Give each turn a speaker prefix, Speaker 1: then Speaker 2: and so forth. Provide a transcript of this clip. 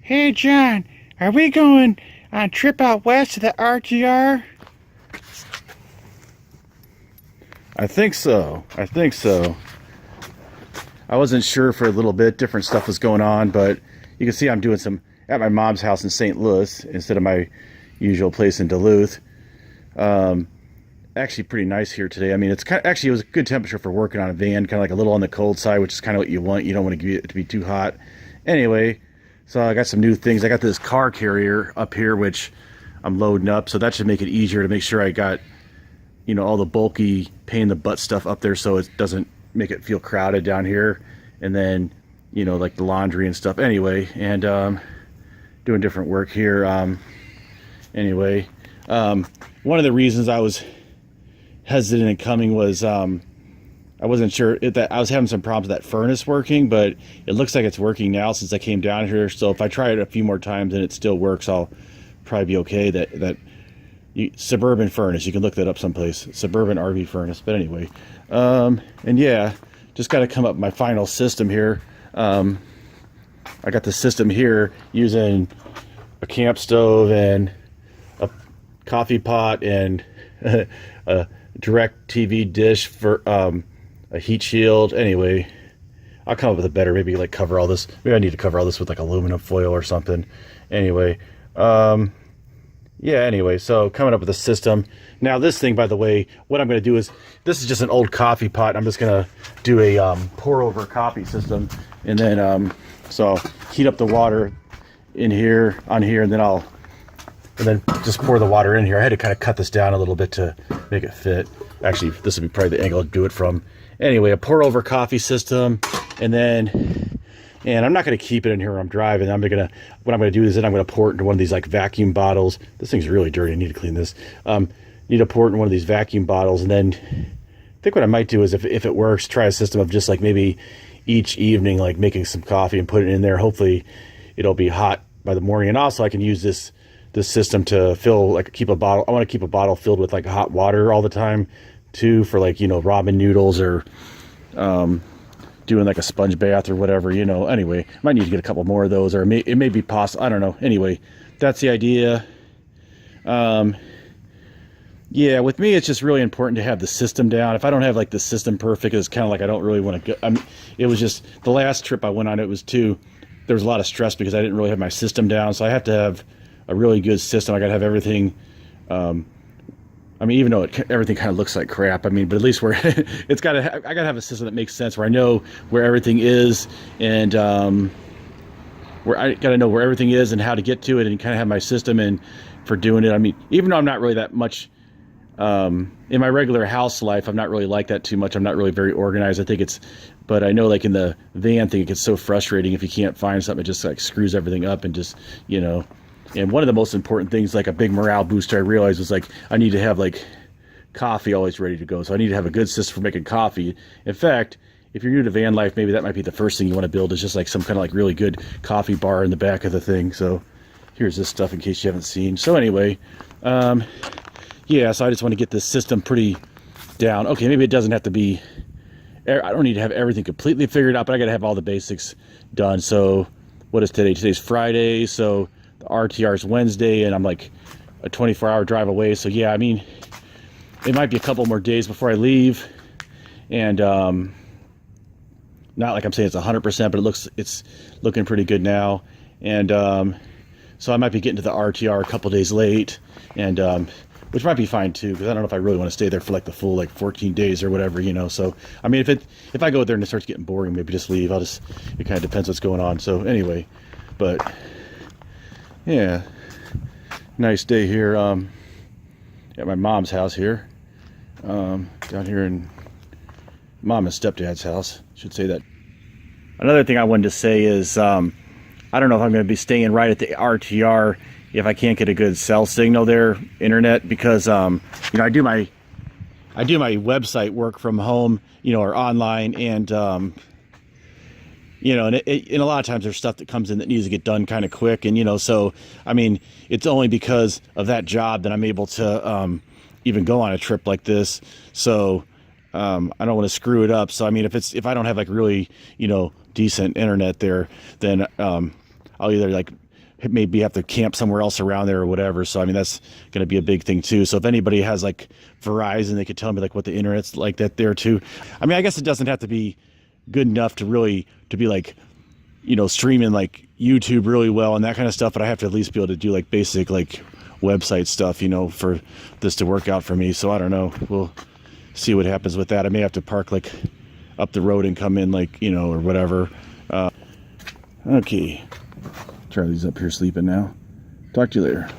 Speaker 1: Hey John, are we going on a trip out west to the RTR?
Speaker 2: I think so. I wasn't sure for a little bit. Different stuff was going on, but you can see I'm doing some at my mom's house in St. Louis instead of my usual place in Duluth. Actually pretty nice here today. I mean, actually it was a good temperature for working on a van, kind of like a little on the cold side, which is kind of what you want. You don't want to get it to be too hot. Anyway, so I got some new things. I got this car carrier up here, which I'm loading up, so that should make it easier to make sure I got, all the bulky pain in the butt stuff up there so it doesn't make it feel crowded down here. And then, like the laundry and stuff. Anyway, and doing different work here. Anyway, one of the reasons I was hesitant in coming was I wasn't sure that I was having some problems with that furnace working, but it looks like it's working now since I came down here. So if I try it a few more times and it still works, I'll probably be okay. Suburban furnace, you can look that up someplace. Suburban RV furnace. But anyway, and yeah, just got to come up with my final system here. I got the system here using a camp stove and a coffee pot and a direct TV dish for a heat shield. Anyway, I'll come up with a better, maybe like cover all this. Maybe I need to cover all this with like aluminum foil or something. Anyway, yeah, anyway, so coming up with a system. Now this thing, by the way, what I'm going to do is, this is just an old coffee pot. I'm just going to do a pour over coffee system. And then, so I'll heat up the water in here, on here, and then just pour the water in here. I had to kind of cut this down a little bit to make it fit. Actually, this would be probably the angle to do it from. Anyway, a pour over coffee system, and I'm not going to keep it in here when I'm driving. What I'm going to do is then I'm going to pour it into one of these like vacuum bottles. This thing's really dirty. I need to clean this. Need to pour it in one of these vacuum bottles, and then I think what I might do is if it works, try a system of just like maybe each evening, like making some coffee and put it in there. Hopefully it'll be hot by the morning. And also I can use this system to fill, like keep a bottle. I want to keep a bottle filled with like hot water all the time too, for like, ramen noodles or, doing like a sponge bath or whatever, anyway, might need to get a couple more of those, or it may be possible. I don't know. Anyway, that's the idea. Yeah, with me, it's just really important to have the system down. If I don't have like the system perfect, it's kind of like I don't really want to go. I mean, it was just the last trip I went on, there was a lot of stress because I didn't really have my system down. So I have to have a really good system. I got to have everything. I mean, even though everything kind of looks like crap, but at least where I got to have a system that makes sense, where I know where everything is, and where I got to know where everything is and how to get to it, and kind of have my system and for doing it. I mean, even though I'm not really that much in my regular house life, I'm not really like that too much. I'm not really very organized. But I know like in the van thing, it gets so frustrating if you can't find something. It just like screws everything up and just, And one of the most important things, like a big morale booster, I realized was like I need to have like coffee always ready to go. So I need to have a good system for making coffee. In fact, if you're new to van life, maybe that might be the first thing you want to build, is just like some kind of like really good coffee bar in the back of the thing. So here's this stuff in case you haven't seen. So anyway, yeah, so I just want to get this system pretty down. Okay, maybe it doesn't have to be, I don't need to have everything completely figured out, but I got to have all the basics done. So what is today? Today's Friday, so the RTR is Wednesday, and I'm like a 24-hour drive away. So yeah, it might be a couple more days before I leave. And not like I'm saying it's 100%, but it's looking pretty good now. And so I might be getting to the RTR a couple days late, and which might be fine too, because I don't know if I really want to stay there for like the full 14 days or whatever, So if I go there and it starts getting boring, maybe just leave. It kind of depends what's going on. So anyway, but yeah, nice day here at my mom's house here, down here in mom and stepdad's house, should say that. Another thing I wanted to say is I don't know if I'm going to be staying right at the RTR if I can't get a good cell signal there, internet, because I do my website work from home, or online, and and a lot of times there's stuff that comes in that needs to get done kind of quick, and so it's only because of that job that I'm able to even go on a trip like this. So I don't want to screw it up. So if I don't have like really decent internet there, then I'll either like maybe have to camp somewhere else around there or whatever. So I mean, that's going to be a big thing too. So if anybody has like Verizon, they could tell me like what the internet's like that there too. I mean, I guess it doesn't have to be good enough to really to be like, you know, streaming like YouTube really well and that kind of stuff, but I have to at least be able to do like basic like website stuff, you know, for this to work out for me. So I don't know, we'll see what happens with that. I may have to park like up the road and come in like, you know, or whatever. Okay, Charlie's up here sleeping now. Talk to you later.